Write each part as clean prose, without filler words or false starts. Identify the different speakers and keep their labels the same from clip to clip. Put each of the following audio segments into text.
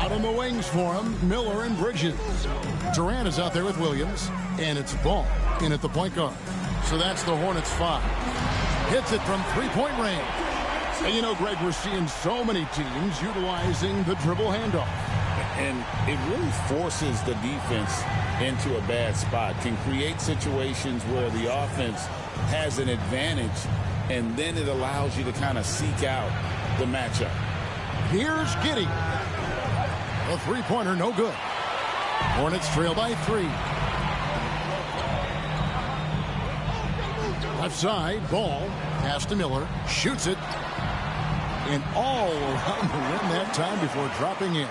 Speaker 1: Out on the wings for him, Miller and Bridges. Durant is out there with Williams, and it's Ball in at the point guard. So that's the Hornets 5. Hits it from three-point range. And you know, Greg, we're seeing so many teams utilizing the dribble handoff.
Speaker 2: And it really forces the defense into a bad spot. Can create situations where the offense has an advantage, and then it allows you to kind of seek out the matchup.
Speaker 1: Here's Giddey. A three-pointer, no good. Hornets trail by 3. Left side, Ball. Pass to Miller. Shoots it. And all around the rim that time before dropping in.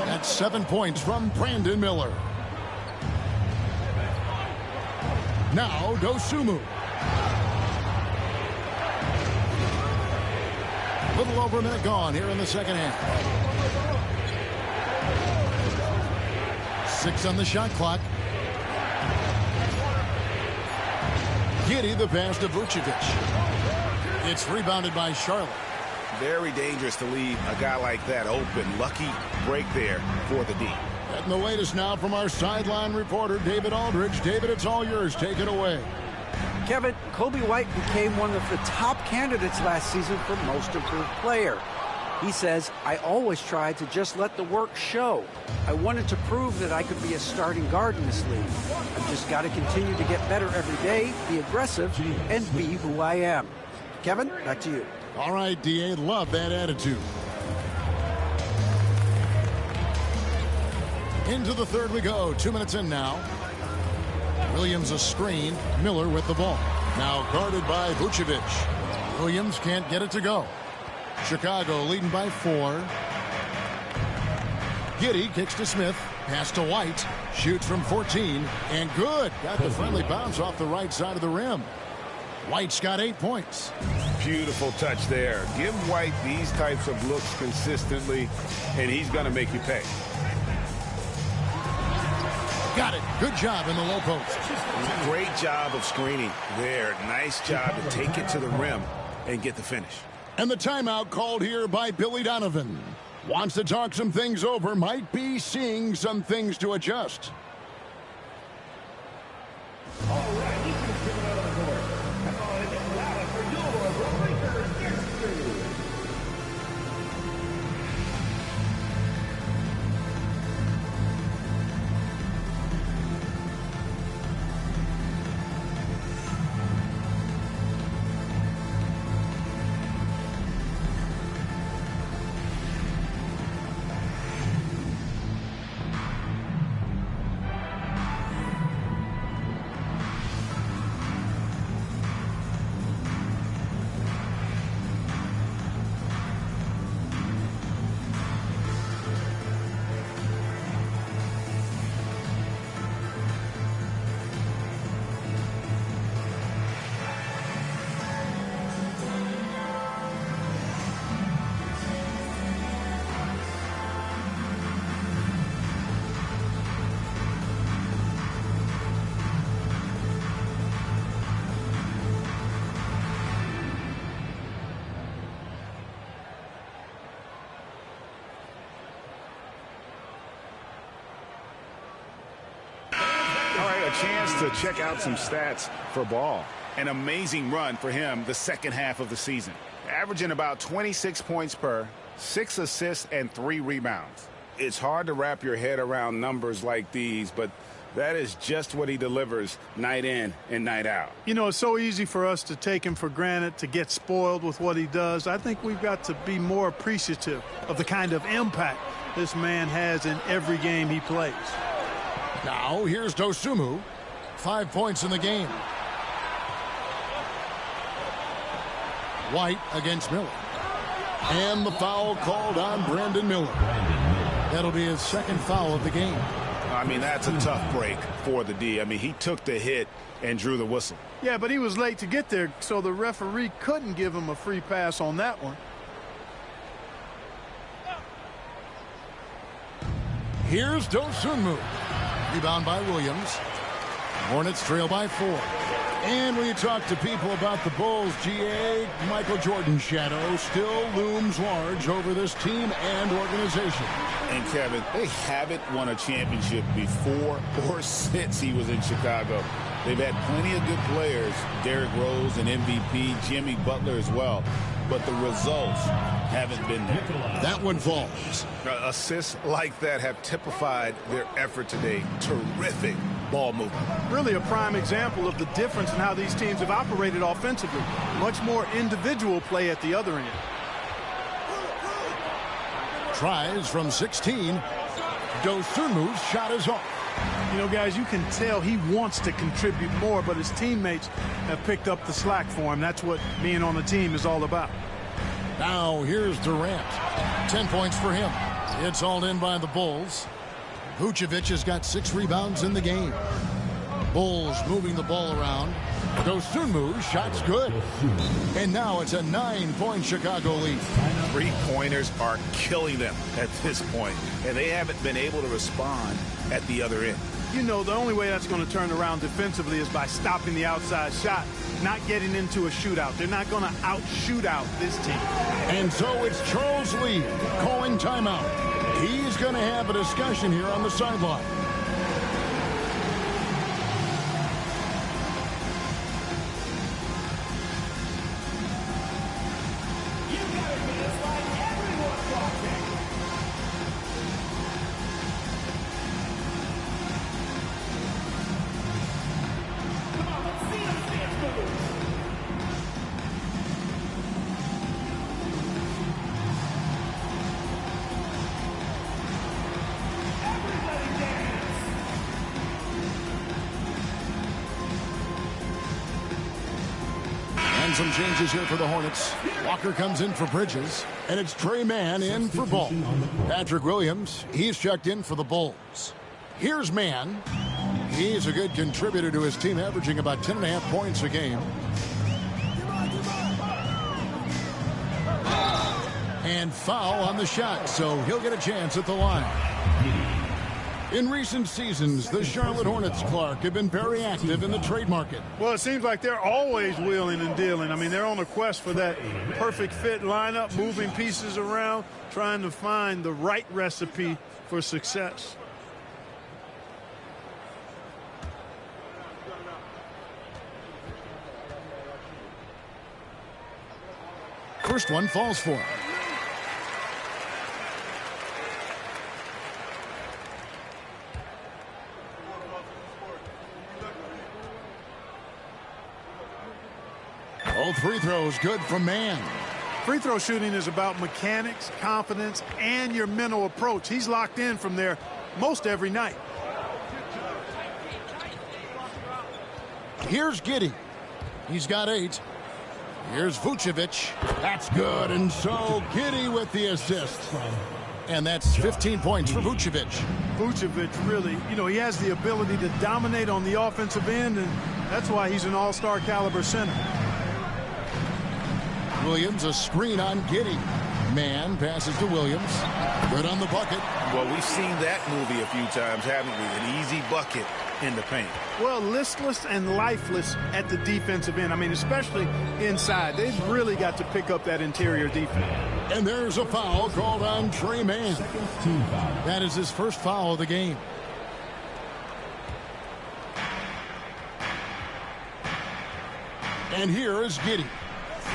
Speaker 1: That's 7 points from Brandon Miller. Now, Dosunmu. A little over a minute gone here in the second half. 6 on the shot clock. Giddey the pass to Vucevic. It's rebounded by Charlotte.
Speaker 2: Very dangerous to leave a guy like that open. Lucky break there for the D.
Speaker 1: Getting the latest now from our sideline reporter, David Aldridge. David, it's all yours. Take it away.
Speaker 3: Kevin, Kobe White became one of the top candidates last season for Most Improved Player. He says, I always tried to just let the work show. I wanted to prove that I could be a starting guard in this league. I've just got to continue to get better every day, be aggressive, and be who I am. Kevin, back to you.
Speaker 1: All right, D.A., love that attitude. Into the third we go. 2 minutes in now. Williams a screen. Miller with the ball. Now guarded by Vucevic. Williams can't get it to go. Chicago leading by 4. Giddey kicks to Smith. Pass to White. Shoots from 14. And good. Got the friendly bounce off the right side of the rim. White's got 8 points.
Speaker 2: Beautiful touch there. Give White these types of looks consistently, and he's going to make you pay.
Speaker 1: Got it. Good job in the low post.
Speaker 2: Great job of screening there. Nice job to take it to the rim and get the finish.
Speaker 1: And the timeout called here by Billy Donovan. Wants to talk some things over. Might be seeing some things to adjust.
Speaker 4: All right, you can give it out on the board. Come on, it's loud for your Lakers history.
Speaker 2: Chance to check out some stats for Ball. An amazing run for him the second half of the season. Averaging about 26 points per, 6 assists, and 3 rebounds. It's hard to wrap your head around numbers like these, but that is just what he delivers night in and night out.
Speaker 5: You know, it's so easy for us to take him for granted, to get spoiled with what he does. I think we've got to be more appreciative of the kind of impact this man has in every game he plays.
Speaker 1: Now, here's Dosunmu. 5 points in the game. White against Miller. And the foul called on Brandon Miller. That'll be his second foul of the game.
Speaker 2: I mean, that's a tough break for the D. I mean, he took the hit and drew the whistle.
Speaker 5: Yeah, but he was late to get there, so the referee couldn't give him a free pass on that one.
Speaker 1: Here's Dosunmu. Rebound by Williams. Hornets trail by 4. And when you talk to people about the Bulls, GA, Michael Jordan's shadow still looms large over this team and organization.
Speaker 2: And Kevin, they haven't won a championship before or since he was in Chicago. They've had plenty of good players, Derrick Rose and MVP, Jimmy Butler as well. But the results haven't been there.
Speaker 1: That one falls.
Speaker 2: Assists like that have typified their effort today. Terrific ball movement.
Speaker 5: Really a prime example of the difference in how these teams have operated offensively. Much more individual play at the other end.
Speaker 1: Tries from 16. Dosunmu's shot is off.
Speaker 5: You know, guys, you can tell he wants to contribute more, but his teammates have picked up the slack for him. That's what being on the team is all about.
Speaker 1: Now here's Durant. 10 points for him. It's hauled in by the Bulls. Vucevic has got 6 rebounds in the game. Bulls moving the ball around. Dosunmu's shot's good. And now it's a 9-point Chicago lead.
Speaker 2: Three-pointers are killing them at this point, and they haven't been able to respond at the other end.
Speaker 5: You know, the only way that's going to turn around defensively is by stopping the outside shot, not getting into a shootout. They're not going to out-shoot out this team.
Speaker 1: And so it's Charles Lee calling timeout. He's going to have a discussion here on the sideline. Some changes here for the Hornets. Walker comes in for Bridges, and it's Trey Mann in for Ball. Patrick Williams, he's checked in for the Bulls. Here's Mann. He's a good contributor to his team, averaging about 10.5 points a game. And foul on the shot, so he'll get a chance at the line. In recent seasons, the Charlotte Hornets, Clark, have been very active in the trade market.
Speaker 5: Well, it seems like they're always wheeling and dealing. I mean, they're on a quest for that perfect fit lineup, moving pieces around, trying to find the right recipe for success.
Speaker 1: First one falls for him. All 3 throws good from Mann.
Speaker 5: Free throw shooting is about mechanics, confidence, and your mental approach. He's locked in from there most every night.
Speaker 1: Here's Giddey. He's got 8. Here's Vucevic. That's good. And so Giddey with the assist. And that's 15 points for Vucevic.
Speaker 5: Vucevic really, you know, he has the ability to dominate on the offensive end, and that's why he's an all-star caliber center.
Speaker 1: Williams, a screen on Giddey. Mann passes to Williams. Good on the bucket.
Speaker 2: Well, we've seen that movie a few times, haven't we? An easy bucket in the paint.
Speaker 5: Well, listless and lifeless at the defensive end. I mean, especially inside. They've really got to pick up that interior defense.
Speaker 1: And there's a foul called on Trey Mann. That is his first foul of the game. And here is Giddey.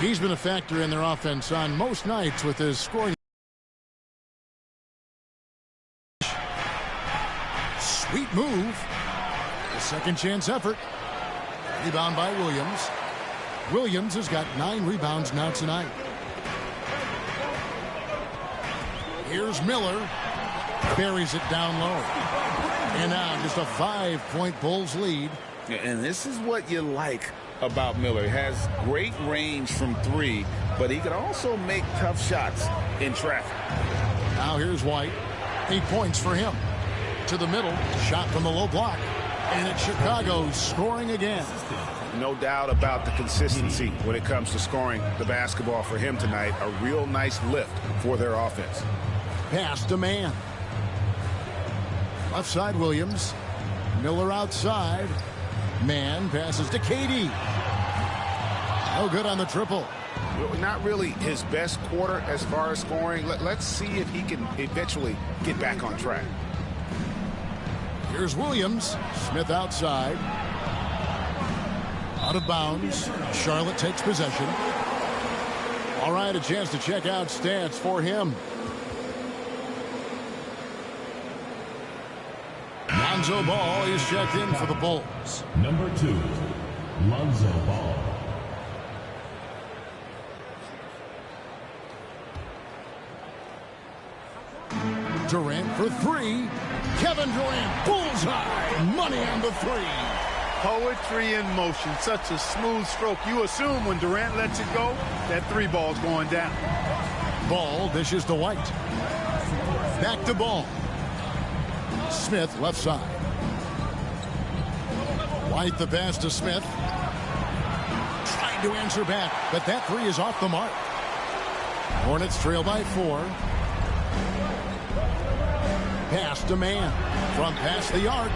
Speaker 1: He's been a factor in their offense on most nights with his scoring. Sweet move. A second chance effort. Rebound by Williams. Williams has got 9 rebounds now tonight. Here's Miller. Buries it down low. And now just a 5-point Bulls lead.
Speaker 2: And this is what you like about Miller. He has great range from 3, but he can also make tough shots in traffic.
Speaker 1: Now here's White. 8 points for him. To the middle. Shot from the low block. And it's Chicago scoring again.
Speaker 2: No doubt about the consistency when it comes to scoring the basketball for him tonight. A real nice lift for their offense.
Speaker 1: Pass to Mann. Left side Williams. Miller outside. Man passes to KD. No good on the triple.
Speaker 2: Not really his best quarter as far as scoring. Let's see if he can eventually get back on track.
Speaker 1: Here's Williams. Smith outside. Out of bounds. Charlotte takes possession. All right, a chance to check out stats for him. Lonzo Ball is checked in for the Bulls.
Speaker 4: Number 2, Lonzo Ball.
Speaker 1: Durant for 3. Kevin Durant, bullseye. Money on the 3.
Speaker 5: Poetry in motion. Such a smooth stroke. You assume when Durant lets it go, that 3 ball's going down.
Speaker 1: Ball dishes to White. Back to Ball. Smith left side. White the pass to Smith. Trying to answer back, but that 3 is off the mark. Hornets trail by 4. Pass to Man. From past the arc.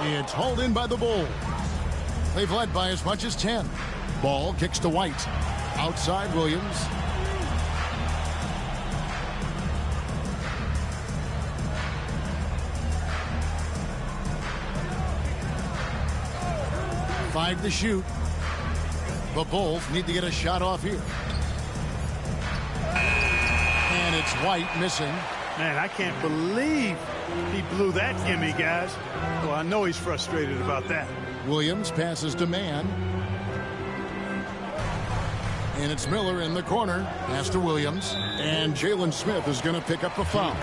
Speaker 1: It's hauled in by the Bulls. They've led by as much as 10. Ball kicks to White. Outside Williams. Five to shoot. The Bulls need to get a shot off here. And it's White missing.
Speaker 5: Man, I can't believe he blew that gimme, guys. Well, I know he's frustrated about that.
Speaker 1: Williams passes to Man. And it's Miller in the corner. Pass to Williams. And Jalen Smith is going to pick up a foul.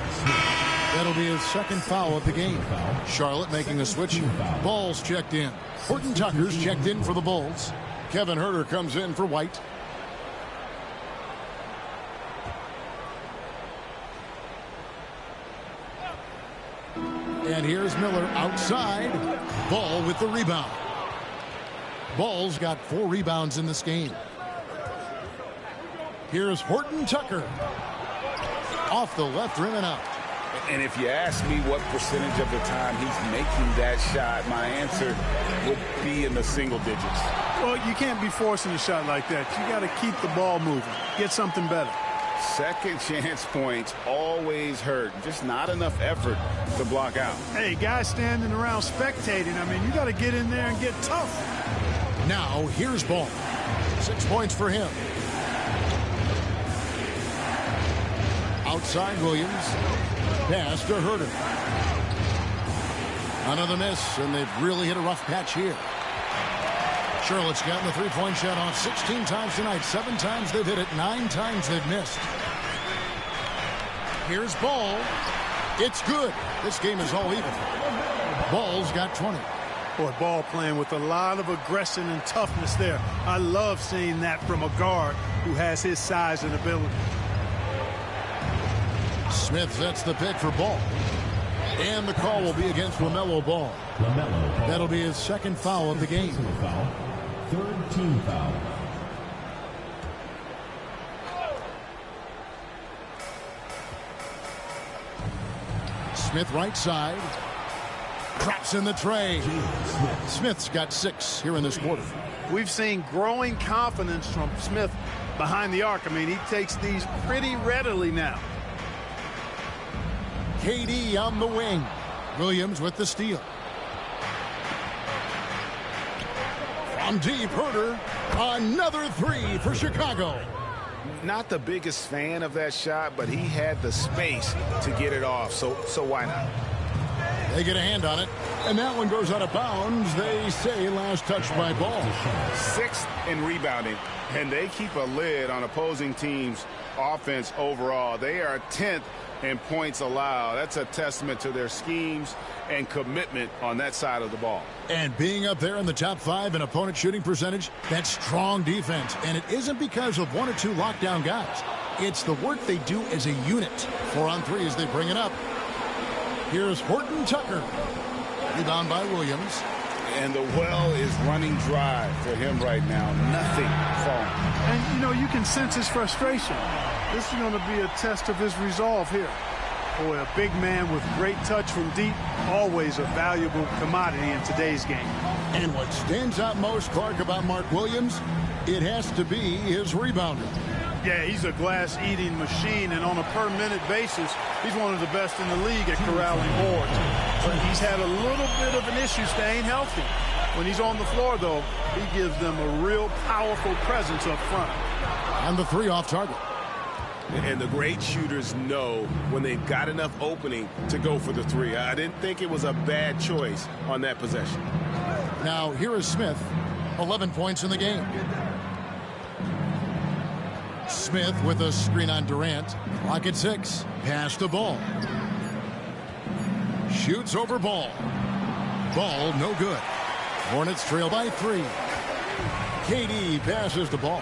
Speaker 1: That'll be his second foul of the game. Charlotte making a switch. Ball's checked in. Horton Tucker's checked in for the Bulls. Kevin Huerter comes in for White. And here's Miller outside. Ball with the rebound. Ball's got 4 rebounds in this game. Here's Horton Tucker. Off the left rim and out.
Speaker 2: And if you ask me what percentage of the time he's making that shot, my answer would be in the single digits.
Speaker 5: Well, you can't be forcing a shot like that. You got to keep the ball moving. Get something better.
Speaker 2: Second chance points always hurt. Just not enough effort to block out.
Speaker 5: Hey, guys standing around spectating. I mean, you got to get in there and get tough.
Speaker 1: Now, here's Ball. 6 points for him. Outside Williams. Pass to Huerter. Another miss, and they've really hit a rough patch here. Charlotte's gotten the 3-point shot off 16 times tonight. 7 times they've hit it. 9 times they've missed. Here's Ball. It's good. This game is all even. Ball's got 20.
Speaker 5: Boy, Ball playing with a lot of aggression and toughness there. I love seeing that from a guard who has his size and ability.
Speaker 1: Smith sets the pick for Ball. And the call will be against LaMelo Ball. That'll be his second foul of the game.
Speaker 4: Third team foul.
Speaker 1: Smith right side. Drops in the tray. Smith's got 6 here in this quarter.
Speaker 5: We've seen growing confidence from Smith behind the arc. I mean, he takes these pretty readily now.
Speaker 1: KD on the wing. Williams with the steal. From deep, Huerter. Another 3 for Chicago.
Speaker 2: Not the biggest fan of that shot, but he had the space to get it off, so why not?
Speaker 1: They get a hand on it, and that one goes out of bounds. They say last touch by Ball.
Speaker 2: 6th in rebounding, and they keep a lid on opposing teams' offense overall. They are 10th in points allowed. That's a testament to their schemes and commitment on that side of the ball.
Speaker 1: And being up there in the top 5 in opponent shooting percentage, that's strong defense. And it isn't because of 1 or 2 lockdown guys. It's the work they do as a unit. 4 on 3 as they bring it up. Here's Horton Tucker. Rebound by Williams.
Speaker 2: And the well is running dry for him right now. Nothing falling.
Speaker 5: And, you know, you can sense his frustration. This is going to be a test of his resolve here. Boy, a big man with great touch from deep, always a valuable commodity in today's game.
Speaker 1: And what stands out most, Clark, about Mark Williams, it has to be his rebounding.
Speaker 5: Yeah, he's a glass-eating machine, and on a per-minute basis, he's one of the best in the league at corralling boards. But he's had a little bit of an issue staying healthy. When he's on the floor, though, he gives them a real powerful presence up front.
Speaker 1: And the three off target.
Speaker 6: And the great shooters know when they've got enough opening to go for the three. I didn't think it was a bad choice on that possession.
Speaker 1: Now, here is Smith, 11 points in the game. Smith with a screen on Durant. Clock at 6. Pass the ball. Shoots over Ball. Ball no good. Hornets trail by 3. KD passes the ball.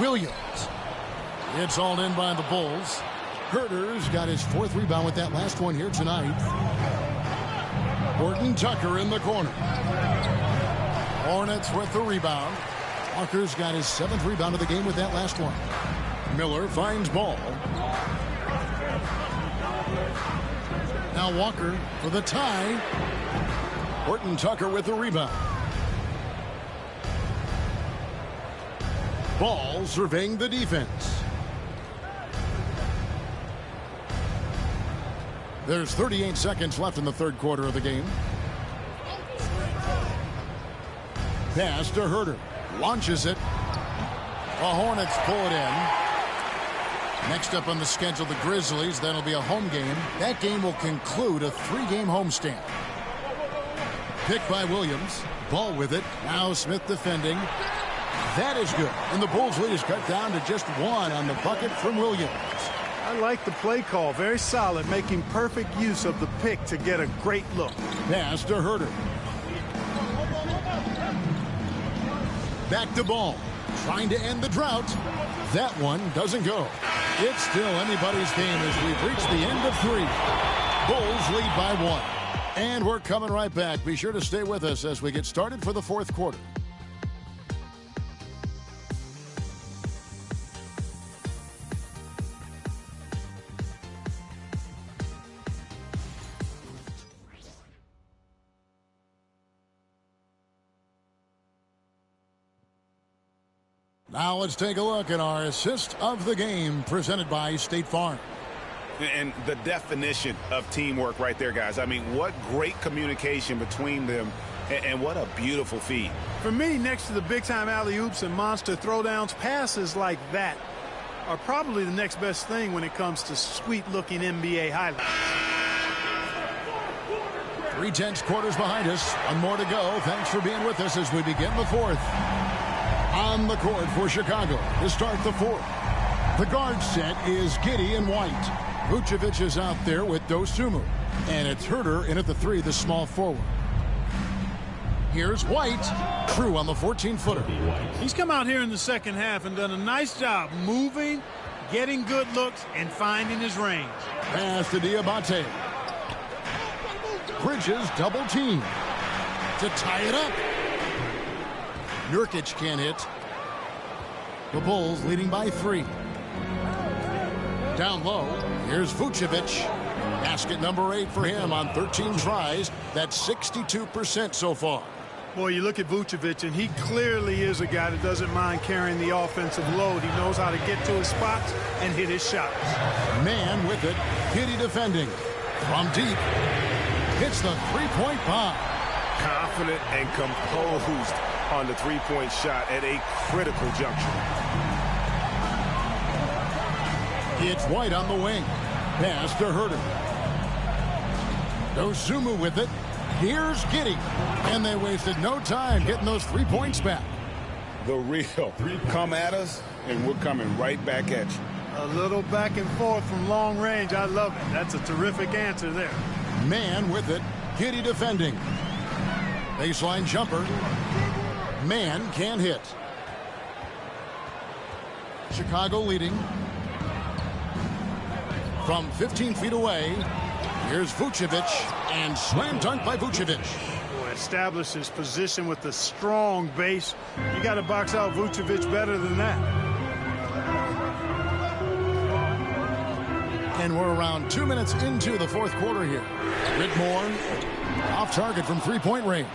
Speaker 1: Williams. It's all in by the Bulls. Herter's got his 4th rebound with that last one here tonight. Horton Tucker in the corner. Hornets with the rebound. Walker's got his 7th rebound of the game with that last one. Miller finds Ball. Now Walker for the tie. Horton Tucker with the rebound. Ball surveying the defense. There's 38 seconds left in the third quarter of the game. Pass to Herter. Launches it. The Hornets pull it in. Next up on the schedule, the Grizzlies. That'll be a home game. That game will conclude a 3-game homestand. Picked by Williams. Ball with it. Now Smith defending. That is good. And the Bulls lead is cut down to just 1 on the bucket from Williams.
Speaker 5: I like the play call. Very solid, making perfect use of the pick to get a great look.
Speaker 1: Pass to Herter. Back to Ball. Trying to end the drought. That one doesn't go. It's still anybody's game as we've reached the end of 3. Bulls lead by 1. And we're coming right back. Be sure to stay with us as we get started for the fourth quarter. Now let's take a look at our assist of the game presented by State Farm.
Speaker 2: And the definition of teamwork right there, guys. I mean, what great communication between them, and what a beautiful feed.
Speaker 5: For me, next to the big-time alley-oops and monster throwdowns, passes like that are probably the next best thing when it comes to sweet-looking NBA highlights.
Speaker 1: 3/10 quarters behind us. 1 more to go. Thanks for being with us as we begin the fourth. On the court for Chicago to start the fourth. The guard set is Giddey and White. Vucevic is out there with Dosunmu. And it's Herter in at the 3, the small forward. Here's White. Crew on the 14-footer.
Speaker 5: He's come out here in the second half and done a nice job moving, getting good looks, and finding his range.
Speaker 1: Pass to Diabate. Bridges double team to tie it up. Nurkic can't hit. The Bulls leading by 3. Down low, here's Vucevic. Basket number 8 for him on 13 tries. That's 62% so far.
Speaker 5: Boy, you look at Vucevic, and he clearly is a guy that doesn't mind carrying the offensive load. He knows how to get to his spots and hit his shots.
Speaker 1: Man with it. Giddey defending. From deep. Hits the three-point bomb.
Speaker 6: Confident and composed on the three-point shot at a critical juncture.
Speaker 1: It's White on the wing. Pass to Herter. Dosunmu with it. Here's Giddey. And they wasted no time getting those 3 points back.
Speaker 2: The real. Come at us, and we're coming right back at you.
Speaker 5: A little back and forth from long range. I love it. That's a terrific answer there.
Speaker 1: Man with it. Giddey defending. Baseline jumper. Man can't hit. Chicago leading. From 15 feet away, here's Vucevic, and slam dunk by Vucevic.
Speaker 5: Boy, establishes position with the strong base. You got to box out Vucevic better than that.
Speaker 1: And we're around 2 minutes into the fourth quarter here. Whitmore off target from three-point range.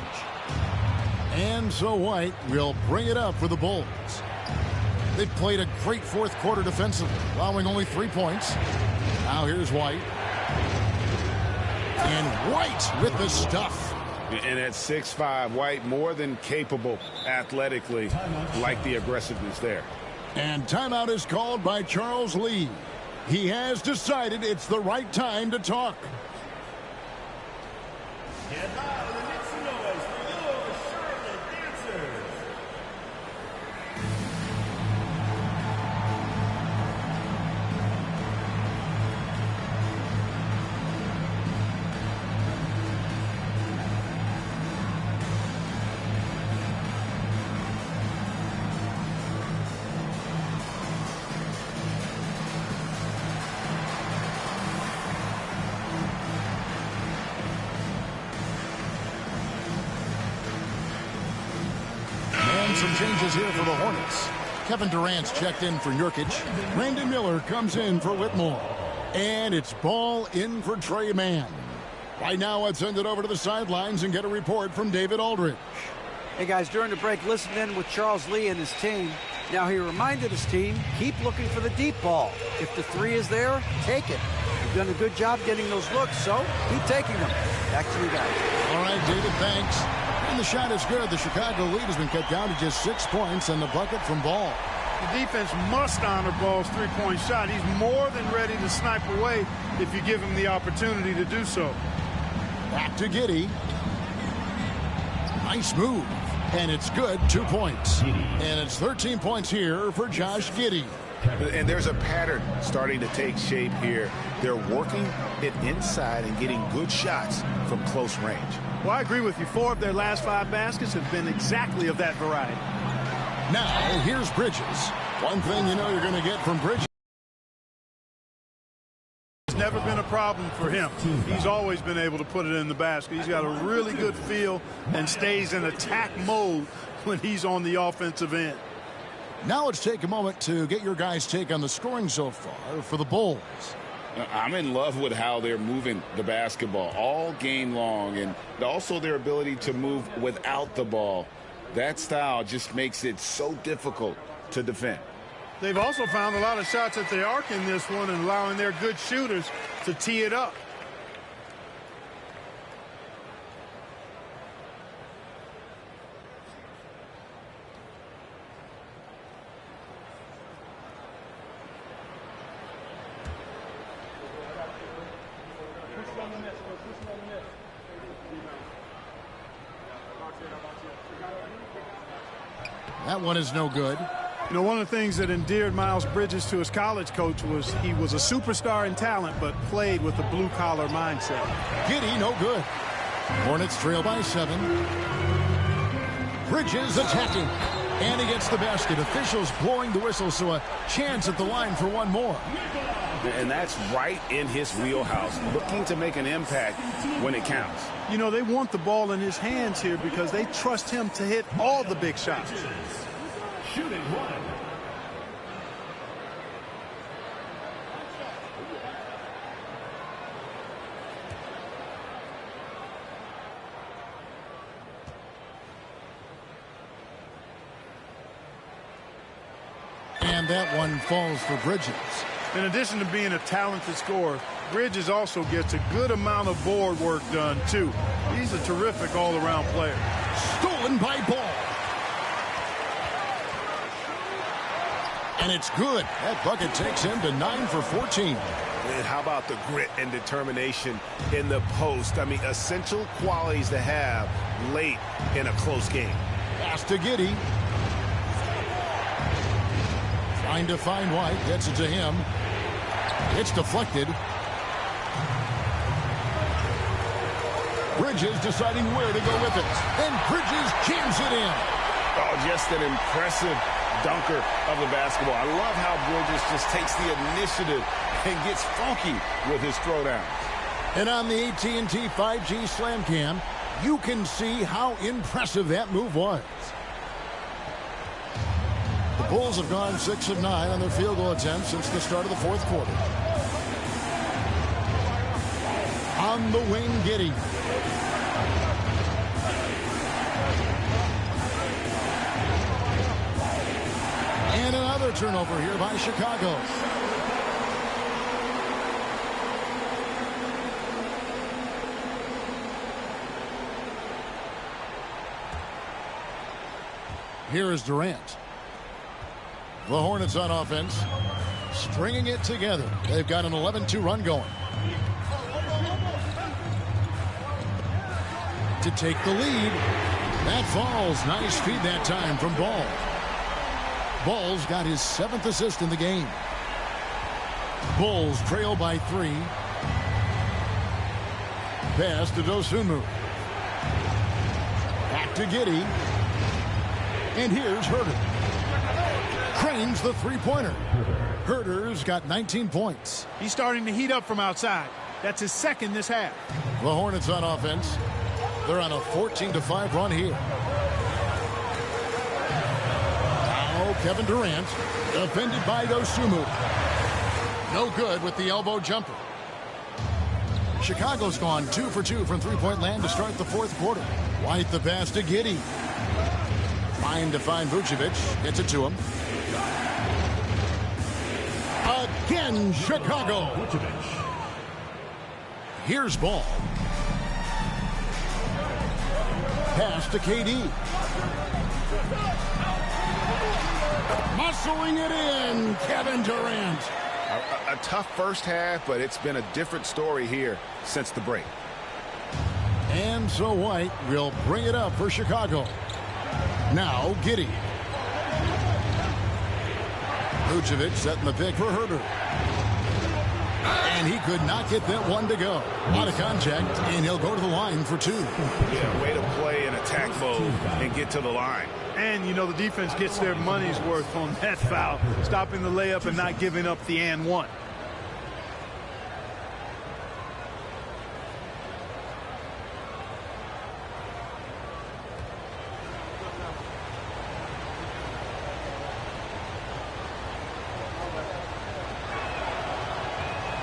Speaker 1: And so White will bring it up for the Bulls. They've played a great fourth quarter defensively, allowing only 3 points. Now here's White. And White with the stuff.
Speaker 2: And at 6'5", White more than capable athletically, like the aggressiveness there.
Speaker 1: And timeout is called by Charles Lee. He has decided it's the right time to talk.
Speaker 4: And now the next noise for your Charlotte Dancers.
Speaker 1: Some changes here for the Hornets. Kevin Durant's checked in for Nurkic. Brandon Miller comes in for Whitmore. And it's ball in for Trey Mann. Right now, let's send it over to the sidelines and get a report from David Aldridge.
Speaker 3: Hey guys, during the break, listen in with Charles Lee and his team. Now he reminded his team, keep looking for the deep ball. If the three is there, take it. You've done a good job getting those looks, so keep taking them. Back to you guys.
Speaker 1: All right, David, thanks. And the shot is good. The Chicago lead has been cut down to just 6 points and the bucket from Ball.
Speaker 5: The defense must honor Ball's three-point shot. He's more than ready to snipe away if you give him the opportunity to do so.
Speaker 1: Back to Giddey. Nice move. And it's good, 2 points. And it's 13 points here for Josh Giddey.
Speaker 2: And there's a pattern starting to take shape here. They're working it inside and getting good shots from close range.
Speaker 5: Well, I agree with you. 4 of their last 5 baskets have been exactly of that variety.
Speaker 1: Now, here's Bridges. One thing you know you're going to get from Bridges.
Speaker 5: It's never been a problem for him. He's always been able to put it in the basket. He's got a really good feel and stays in attack mode when he's on the offensive end.
Speaker 1: Now let's take a moment to get your guys' take on the scoring so far for the Bulls.
Speaker 2: I'm in love with how they're moving the basketball all game long, and also their ability to move without the ball. That style just makes it so difficult to defend.
Speaker 5: They've also found a lot of shots at the arc in this one and allowing their good shooters to tee it up.
Speaker 1: That one is no good.
Speaker 5: You know, one of the things that endeared Miles Bridges to his college coach was he was a superstar in talent, but played with a blue-collar mindset.
Speaker 1: Giddey, no good. Hornets trail by 7. Bridges attacking. And he gets the basket. Officials blowing the whistle, so a chance at the line for one more.
Speaker 2: And that's right in his wheelhouse, looking to make an impact when it counts.
Speaker 5: You know, they want the ball in his hands here because they trust him to hit all the big shots.
Speaker 4: Shooting one.
Speaker 1: And that one falls for Bridges.
Speaker 5: In addition to being a talented scorer, Bridges also gets a good amount of board work done, too. He's a terrific all-around player.
Speaker 1: Stolen by Ball. And it's good. That bucket takes him to 9 for 14.
Speaker 6: And how about the grit and determination in the post? I mean, essential qualities to have late in a close game.
Speaker 1: Pass to Giddey. Trying to find White. Gets it to him. It's deflected. Bridges deciding where to go with it. And Bridges jams it in.
Speaker 6: Oh, just an impressive dunker of the basketball. I love how Bridges just takes the initiative and gets funky with his throwdowns.
Speaker 1: And on the AT&T 5G Slam Cam, you can see how impressive that move was. The Bulls have gone 6 of 9 on their field goal attempts since the start of the fourth quarter. On the wing, Giddey. And another turnover here by Chicago. Here is Durant. The Hornets on offense, stringing it together. They've got an 11-2 run going. To take the lead. That falls. Nice feed that time from Ball. Ball's got his 7th assist in the game. Bulls trail by 3. Pass to Dosunmu. Back to Giddey. And here's Herter. Cranes the three-pointer. Herter's got 19 points.
Speaker 5: He's starting to heat up from outside. That's his 2nd this half.
Speaker 1: The Hornets on offense. They're on a 14-5 run here. Now Kevin Durant, defended by Dosunmu. No good with the elbow jumper. Chicago's gone 2 for 2 from three-point land to start the fourth quarter. White the pass to Giddey. Trying to find Vucevic. Gets it to him. Again, Chicago. Here's Ball. Pass to KD. Muscling it in, Kevin Durant.
Speaker 2: A tough first half, but it's been a different story here since the break.
Speaker 1: And so White will bring it up for Chicago. Now Giddey. Vucevic setting the pick for Herter. And he could not get that one to go. Out of contact, and he'll go to the line for 2.
Speaker 2: Yeah, way to play in attack mode and get to the line.
Speaker 5: And, you know, the defense gets their money's worth on that foul, stopping the layup and not giving up the and one.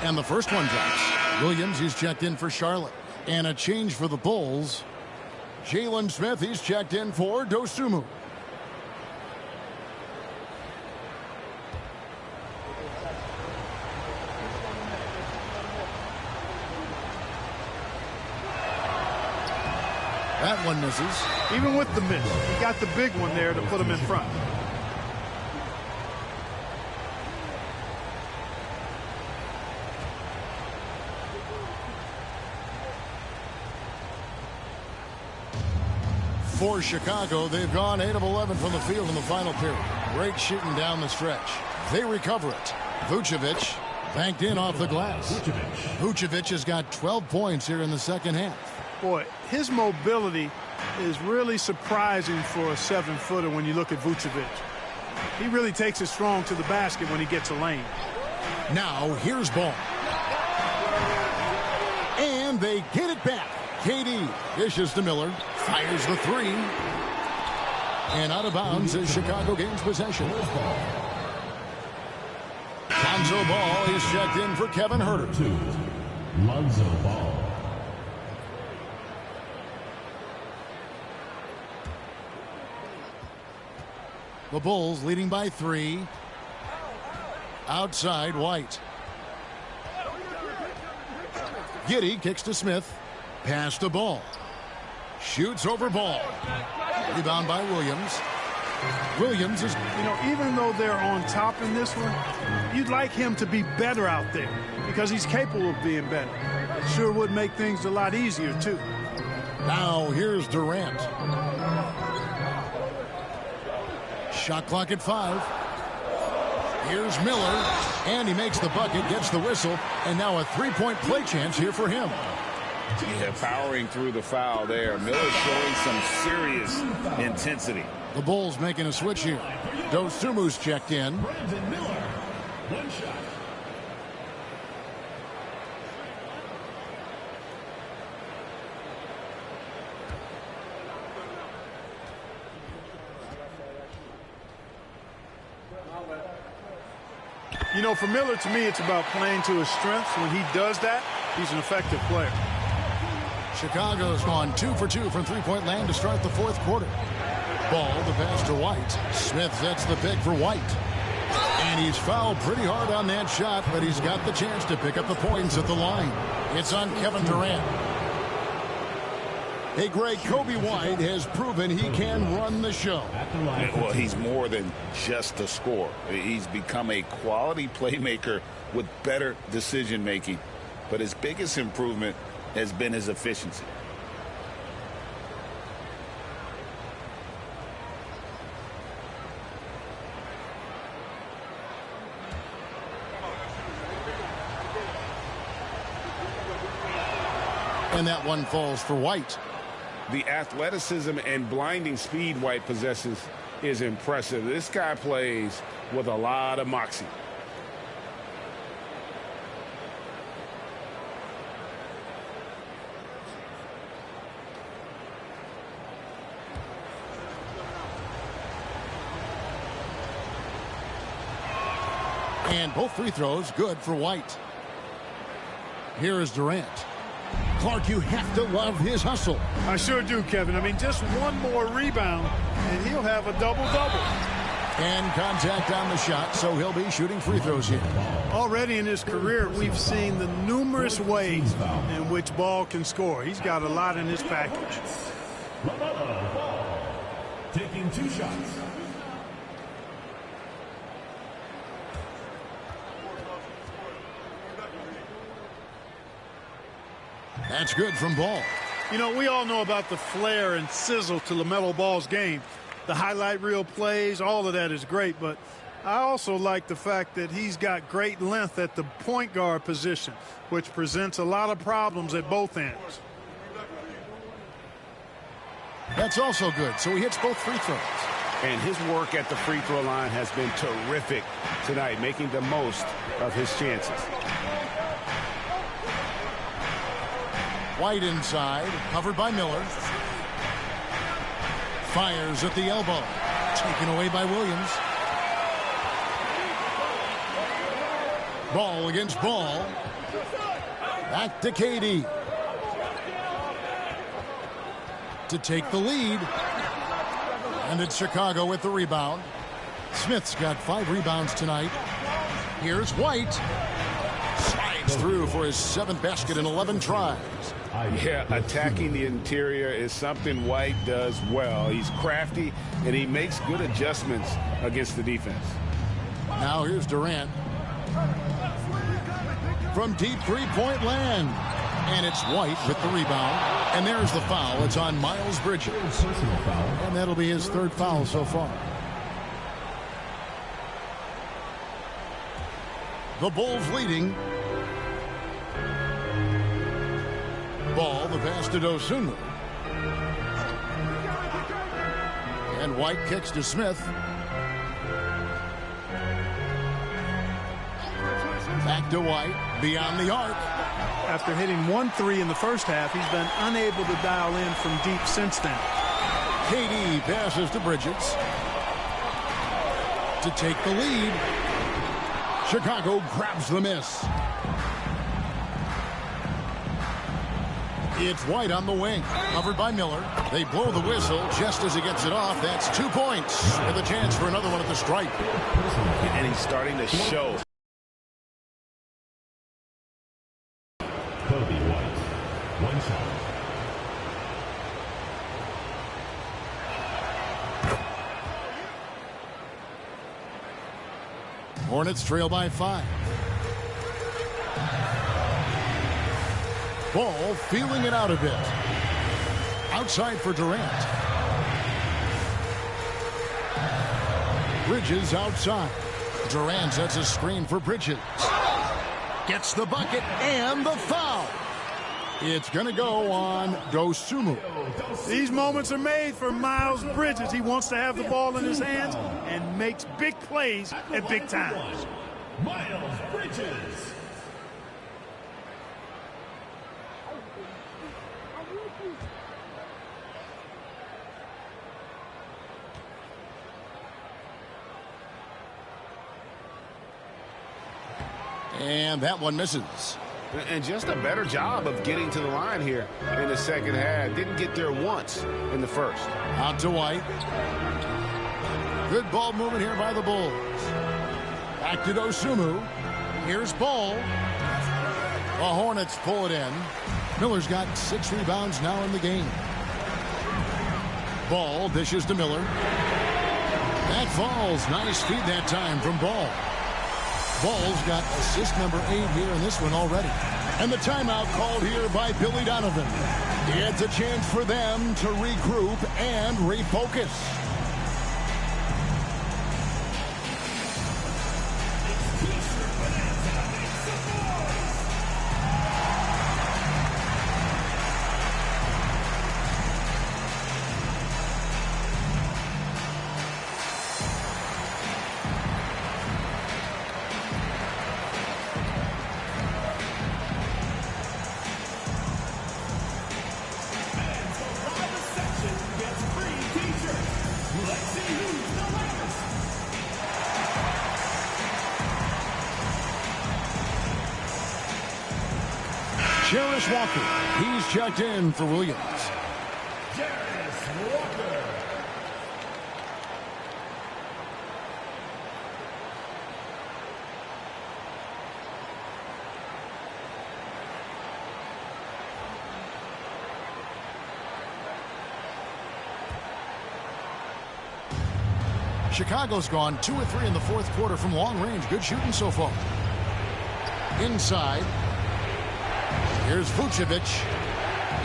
Speaker 1: And the first one drops. Williams, he's checked in for Charlotte. And a change for the Bulls. Jalen Smith, he's checked in for Dosunmu. That one misses.
Speaker 5: Even with the miss, he got the big one there to put him in front.
Speaker 1: For Chicago, they've gone 8 of 11 from the field in the final period. Great shooting down the stretch. They recover it. Vucevic banked in off the glass. Vucevic has got 12 points here in the second half.
Speaker 5: Boy, his mobility is really surprising for a 7-footer when you look at Vucevic. He really takes it strong to the basket when he gets a lane.
Speaker 1: Now here's Ball. And they get it back. KD dishes to Miller. Fires the 3. And out of bounds as Chicago gains possession. Lonzo Ball is checked in for Kevin Herter.
Speaker 7: Lonzo Ball.
Speaker 1: The Bulls leading by 3. Outside, White. Giddey kicks to Smith. Pass to Ball. Shoots over Ball. Rebound by Williams. Williams is...
Speaker 5: You know, even though they're on top in this one, you'd like him to be better out there because he's capable of being better. It sure would make things a lot easier, too.
Speaker 1: Now here's Durant. Shot clock at 5. Here's Miller. And he makes the bucket, gets the whistle, and now a three-point play chance here for him.
Speaker 2: Yeah, powering through the foul there. Miller showing some serious intensity.
Speaker 1: The Bulls making a switch here. Dosunmu's checked in.
Speaker 7: One shot.
Speaker 5: You know, for Miller, to me, it's about playing to his strengths. When he does that, he's an effective player.
Speaker 1: Chicago's gone 2 for 2 from three-point land to start the fourth quarter. Ball, the pass to White. Smith sets the pick for White. And he's fouled pretty hard on that shot, but he's got the chance to pick up the points at the line. It's on Kevin Durant. Hey, Greg, Kobe White has proven he can run the show.
Speaker 2: Well, he's more than just a scorer. He's become a quality playmaker with better decision-making. But his biggest improvement has been his efficiency.
Speaker 1: And that one falls for White.
Speaker 2: The athleticism and blinding speed White possesses is impressive. This guy plays with a lot of moxie.
Speaker 1: And both free throws good for White. Here is Durant. Clark, you have to love his hustle.
Speaker 5: I sure do, Kevin. I mean, just one more rebound, and he'll have a double-double.
Speaker 1: And contact on the shot, so he'll be shooting free throws here.
Speaker 5: Already in his career, we've seen the numerous ways in which Ball can score. He's got a lot in his package.
Speaker 7: Ball. Taking 2 shots.
Speaker 1: That's good from Ball.
Speaker 5: You know, we all know about the flair and sizzle to LaMelo Ball's game. The highlight reel plays, all of that is great, but I also like the fact that he's got great length at the point guard position, which presents a lot of problems at both ends.
Speaker 1: That's also good, so he hits both free throws.
Speaker 2: And his work at the free throw line has been terrific tonight, making the most of his chances.
Speaker 1: White inside, covered by Miller. Fires at the elbow. Taken away by Williams. Ball against Ball. Back to KD. To take the lead. And it's Chicago with the rebound. Smith's got 5 rebounds tonight. Here's White. Slides through for his 7th basket in 11 tries.
Speaker 2: Yeah, attacking the interior is something White does well. He's crafty, and he makes good adjustments against the defense.
Speaker 1: Now here's Durant. From deep three-point land. And it's White with the rebound. And there's the foul. It's on Miles Bridges. And that'll be his 3rd foul so far. The Bulls leading. Ball, the pass to Dosunmu. And White kicks to Smith. Back to White, beyond the arc.
Speaker 5: After hitting 1 3 in the first half, he's been unable to dial in from deep since then.
Speaker 1: KD passes to Bridges. To take the lead. Chicago grabs the miss. It's White on the wing, covered by Miller. They blow the whistle just as he gets it off. That's 2 points with a chance for another one at the stripe.
Speaker 2: And he's starting to show.
Speaker 7: Kobe White. 1 shot.
Speaker 1: Hornets trail by 5. Ball feeling it out a bit. Outside for Durant. Bridges outside. Durant sets a screen for Bridges. Gets the bucket and the foul. It's going to go on Dosunmu.
Speaker 5: These moments are made for Miles Bridges. He wants to have the ball in his hands and makes big plays at big times.
Speaker 7: Miles Bridges.
Speaker 1: And that one misses.
Speaker 6: And just a better job of getting to the line here in the second half. Didn't get there once in the first.
Speaker 1: Out to White. Good ball movement here by the Bulls. Back to Dosunmu. Here's Ball. The Hornets pull it in. Miller's got 6 rebounds now in the game. Ball dishes to Miller. That falls. Nice feed that time from Ball. Ball's got assist number 8 here in this one already. And the timeout called here by Billy Donovan. It's a chance for them to regroup and refocus. Jarris Walker, he's checked in for Williams.
Speaker 7: Jarris Walker.
Speaker 1: Chicago's gone 2 of 3 in the fourth quarter from long range. Good shooting so far. Inside. Here's Vucevic,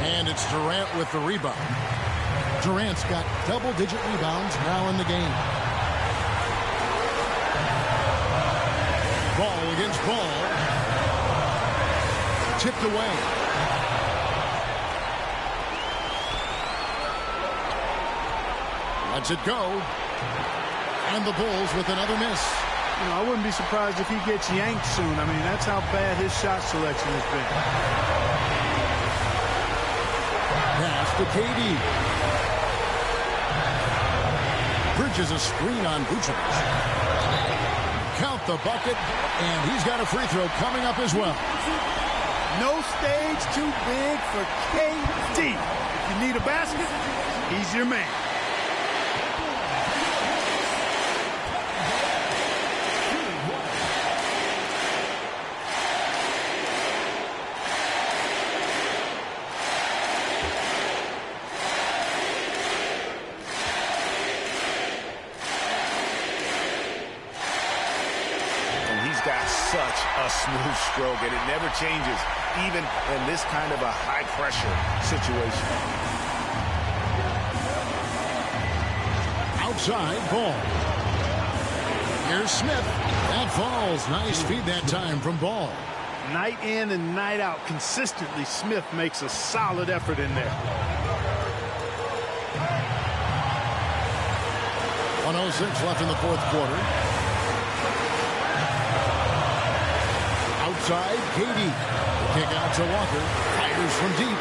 Speaker 1: and it's Durant with the rebound. Durant's got double-digit rebounds now in the game. Ball against Ball. Tipped away. Lets it go. And the Bulls with another miss.
Speaker 5: You know, I wouldn't be surprised if he gets yanked soon. I mean, that's how bad his shot selection has been.
Speaker 1: Pass to KD. Bridges a screen on Vucevic. Count the bucket, and he's got a free throw coming up as well.
Speaker 5: No stage too big for KD. If you need a basket, he's your man.
Speaker 2: Such a smooth stroke, and it never changes, even in this kind of a high-pressure situation.
Speaker 1: Outside Ball. Here's Smith. That falls. Nice feed that time from Ball.
Speaker 5: Night in and night out, consistently, Smith makes a solid effort in there.
Speaker 1: 1:06 left in the fourth quarter. Outside, KD. Kick out to Walker. Fires from deep.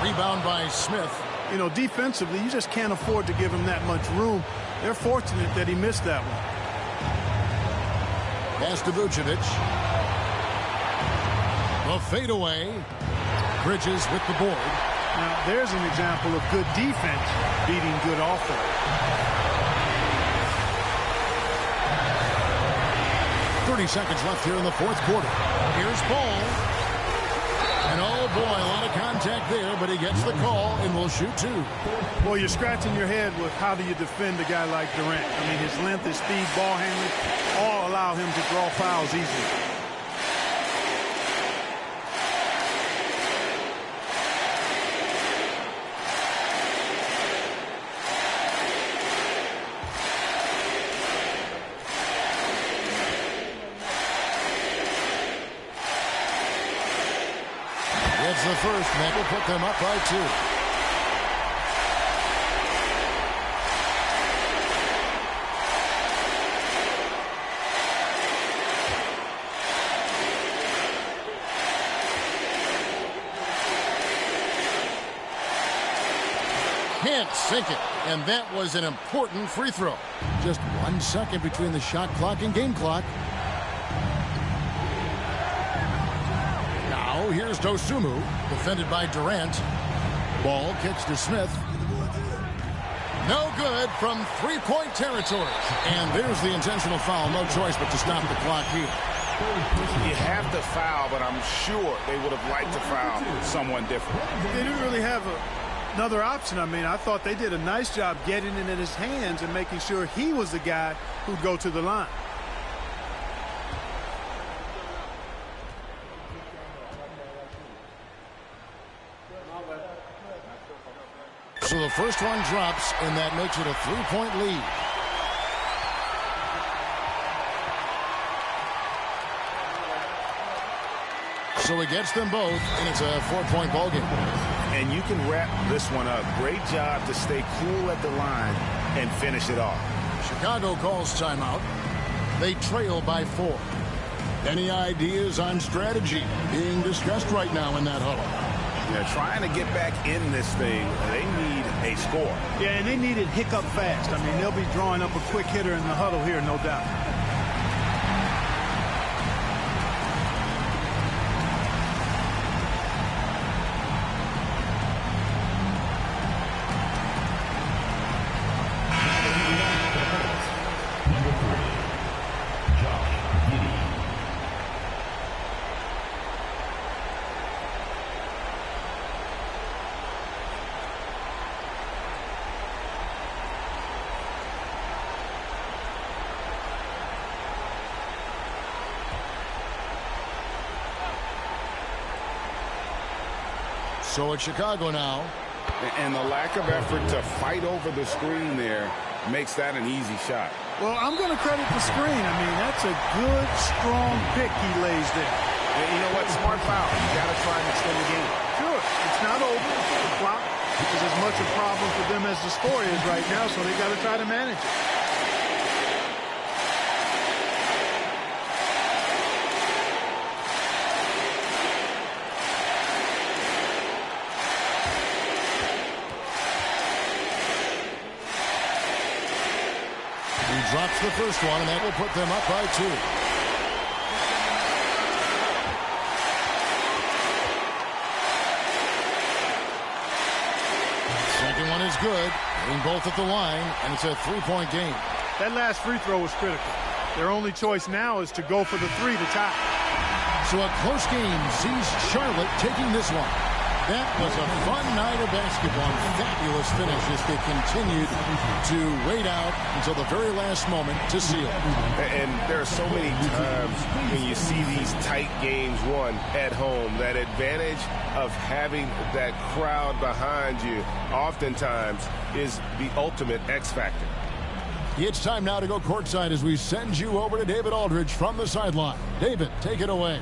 Speaker 1: Rebound by Smith.
Speaker 5: You know, defensively, you just can't afford to give him that much room. They're fortunate that he missed that one.
Speaker 1: Pass to Vucevic. The fadeaway. Bridges with the board.
Speaker 5: Now, there's an example of good defense beating good offense.
Speaker 1: 30 seconds left here in the fourth quarter. Here's Ball. And oh boy, a lot of contact there, but he gets the call and will shoot 2.
Speaker 5: Well, you're scratching your head with how do you defend a guy like Durant. I mean, his length, his speed, ball handling, all allow him to draw fouls easily.
Speaker 1: The first, and that will put them up by 2. Can't sink it, and that was an important free throw. Just 1 second between the shot clock and game clock. Now, here's Dosunmu, defended by Durant. Ball kicks to Smith. No good from three-point territory. And there's the intentional foul. No choice but to stop the clock here.
Speaker 2: You have to foul, but I'm sure they would have liked to foul someone different.
Speaker 5: They didn't really have another option. I mean, I thought they did a nice job getting it in his hands and making sure he was the guy who'd go to the line.
Speaker 1: So the first one drops, and that makes it a three-point lead. So he gets them both, and it's a four-point ball game.
Speaker 2: And you can wrap this one up. Great job to stay cool at the line and finish it off.
Speaker 1: Chicago calls timeout. They trail by 4. Any ideas on strategy being discussed right now in that huddle?
Speaker 2: They're trying to get back in this thing. They need a score.
Speaker 5: Yeah, and they need it hiccup fast. I mean, they'll be drawing up a quick hitter in the huddle here, no doubt.
Speaker 1: So it's Chicago now.
Speaker 2: And the lack of effort to fight over the screen there makes that an easy shot.
Speaker 5: Well, I'm going to credit the screen. I mean, that's a good, strong pick he lays there.
Speaker 2: And you know what? Smart foul. You got to try and extend the game.
Speaker 5: Sure. It's not over. The clock is as much a problem for them as the score is right now, so they got to try to manage it.
Speaker 1: Drops the first one, and that will put them up by 2. Second one is good. Getting both at the line, and it's a three-point game.
Speaker 5: That last free throw was critical. Their only choice now is to go for the 3 to tie.
Speaker 1: So a close game sees Charlotte taking this one. That was a fun night of basketball. Fabulous finish as they continued to wait out until the very last moment to seal.
Speaker 2: And there are so many times when you see these tight games won at home, that advantage of having that crowd behind you oftentimes is the ultimate X factor.
Speaker 1: It's time now to go courtside as we send you over to David Aldridge from the sideline. David, take it away.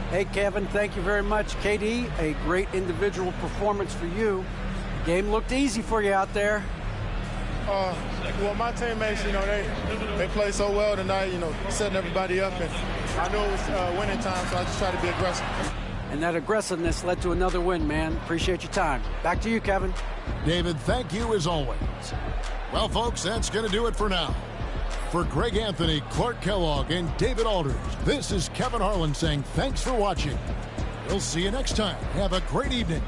Speaker 3: Hey, Kevin, thank you very much. KD, a great individual performance for you. The game looked easy for you out there.
Speaker 8: Well, my teammates, they played so well tonight, setting everybody up. And I knew it was winning time, so I just tried to be aggressive.
Speaker 3: And that aggressiveness led to another win, man. Appreciate your time. Back to you, Kevin.
Speaker 1: David, thank you as always. Well, folks, that's going to do it for now. For Greg Anthony, Clark Kellogg, and David Aldridge, this is Kevin Harlan saying thanks for watching. We'll see you next time. Have a great evening.